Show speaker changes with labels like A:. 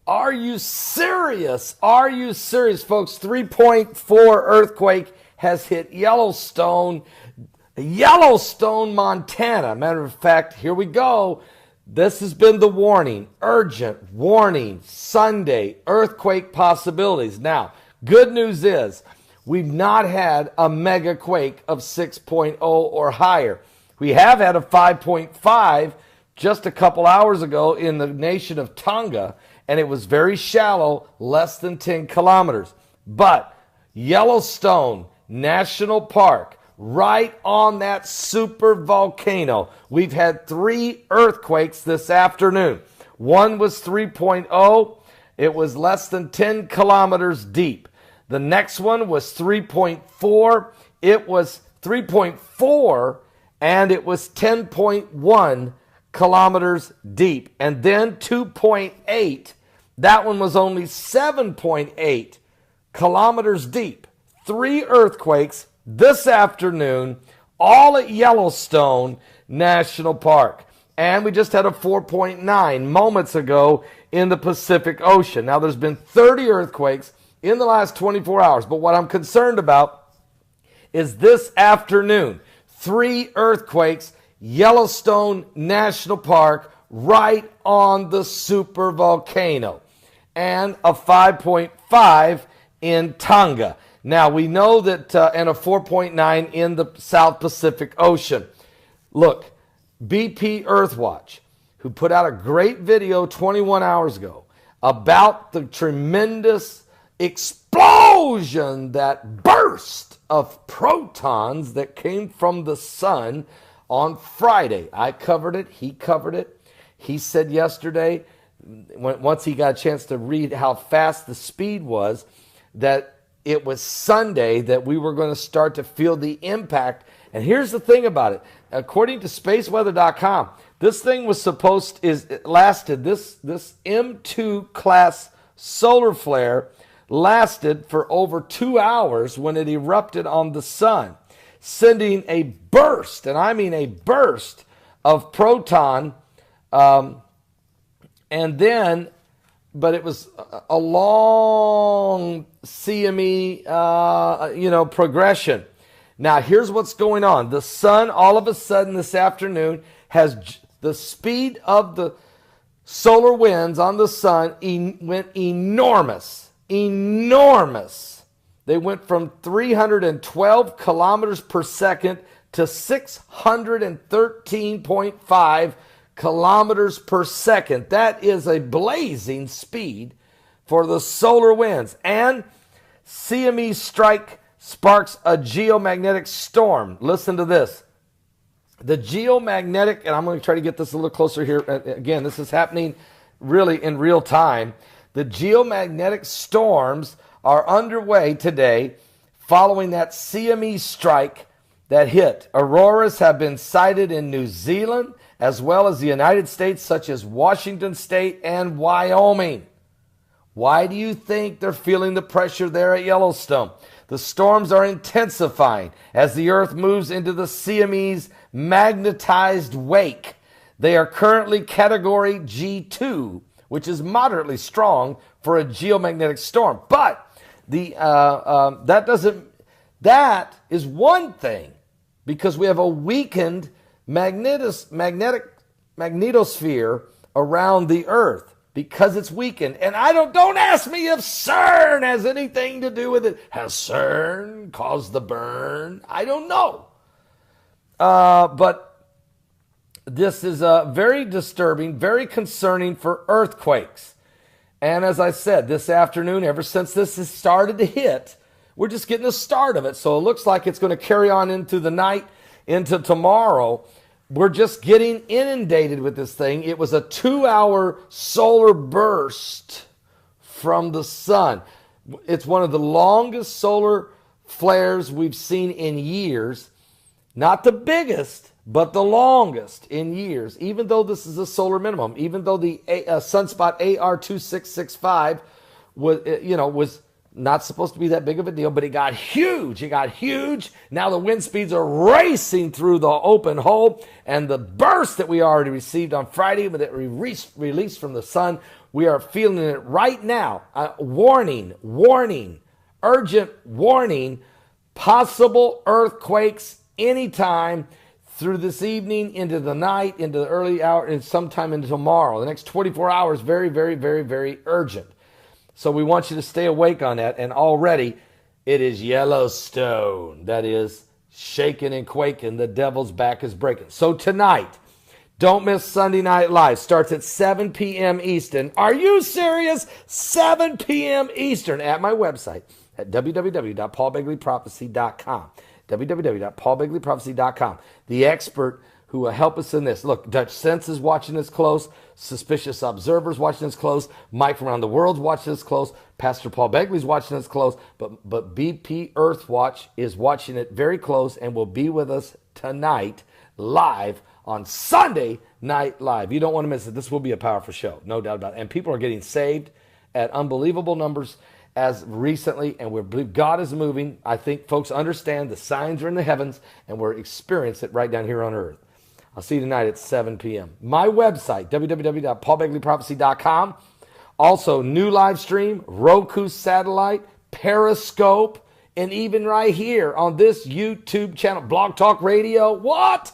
A: Are you serious? Are you serious, folks? 3.4 earthquake has hit Yellowstone, Montana. Matter of fact, here we go. This has been the warning. Urgent warning. Sunday, earthquake possibilities. Now, good news is we've not had a mega quake of 6.0 or higher. We have had a 5.5 just a couple hours ago in the nation of Tonga, and it was very shallow, less than 10 kilometers. But Yellowstone National Park, right on that super volcano, we've had 3 earthquakes this afternoon. One was 3.0. It was less than 10 kilometers deep. The next one was 3.4. It was 3.4, and it was 10.1 kilometers deep. And then 2.8, that one was only 7.8 kilometers deep. 3 earthquakes this afternoon, all at Yellowstone National Park. And we just had a 4.9 moments ago in the Pacific Ocean. Now, there's been 30 earthquakes in the last 24 hours. But what I'm concerned about is this afternoon, 3 earthquakes, Yellowstone National Park, right on the super volcano, and a 5.5 in Tonga. Now, we know that, and a 4.9 in the South Pacific Ocean. Look, BP Earthwatch, who put out a great video 21 hours ago about the tremendous explosion, that burst of protons that came from the sun on Friday. I covered it. He covered it. He said yesterday, once he got a chance to read how fast the speed was, that it was Sunday that we were going to start to feel the impact. And here's the thing about it. According to spaceweather.com, this thing was lasted, this M2 class solar flare lasted for over 2 hours when it erupted on the sun, sending a burst, and I mean a burst, of proton, and then, but it was a long CME, progression. Now, here's what's going on. The sun, all of a sudden this afternoon, has the speed of the solar winds on the sun went enormous. They went from 312 kilometers per second to 613.5 kilometers per second. That is a blazing speed for the solar winds. And CME strike sparks a geomagnetic storm. Listen to this. The geomagnetic, and I'm going to try to get this a little closer here. Again, this is happening really in real time. The geomagnetic storms are underway today following that CME strike that hit. Auroras have been sighted in New Zealand as well as the United States, such as Washington State and Wyoming. Why do you think they're feeling the pressure there at Yellowstone? The storms are intensifying as the Earth moves into the CME's magnetized wake. They are currently Category G2, which is moderately strong for a geomagnetic storm. But that is one thing, because we have a weakened magnetosphere around the Earth, because it's weakened. And don't ask me if CERN has anything to do with it. Has CERN caused the burn? I don't know. But this is very disturbing, very concerning for earthquakes. And as I said, this afternoon, ever since this has started to hit, we're just getting the start of it. So it looks like it's going to carry on into the night, into tomorrow. We're just getting inundated with this thing. It was a 2-hour solar burst from the sun. It's one of the longest solar flares we've seen in years. Not the biggest, but the longest in years, even though this is a solar minimum, even though the sunspot AR2665 was not supposed to be that big of a deal, but it got huge. Now the wind speeds are racing through the open hole, and the burst that we already received on Friday, that we released from the sun, We are feeling it right now. Warning, urgent warning, possible earthquakes anytime through this evening, into the night, into the early hour, and sometime into tomorrow. The next 24 hours, very, very, very, very urgent. So we want you to stay awake on that. And already it is Yellowstone that is shaking and quaking. The devil's back is breaking. So tonight, don't miss Sunday Night Live. Starts at 7 p.m. Eastern. Are you serious? 7 p.m. Eastern at my website at www.paulbegleyprophecy.com. www.paulbegleyprophecy.com. The expert who will help us in this. Look, Dutch Sense is watching this close. Suspicious Observers watching this close. Mike from around the world's watching this close. Pastor Paul Begley's watching this close. But BP Earthwatch is watching it very close and will be with us tonight live on Sunday Night Live. You don't want to miss it. This will be a powerful show, no doubt about it. And people are getting saved at unbelievable numbers as recently, and we believe God is moving. I think folks understand the signs are in the heavens, and we're experiencing it right down here on earth. I'll see you tonight at 7 p.m. My website, www.paulbegleyprophecy.com. Also, new live stream, Roku satellite, Periscope, and even right here on this YouTube channel, Blog Talk Radio. What?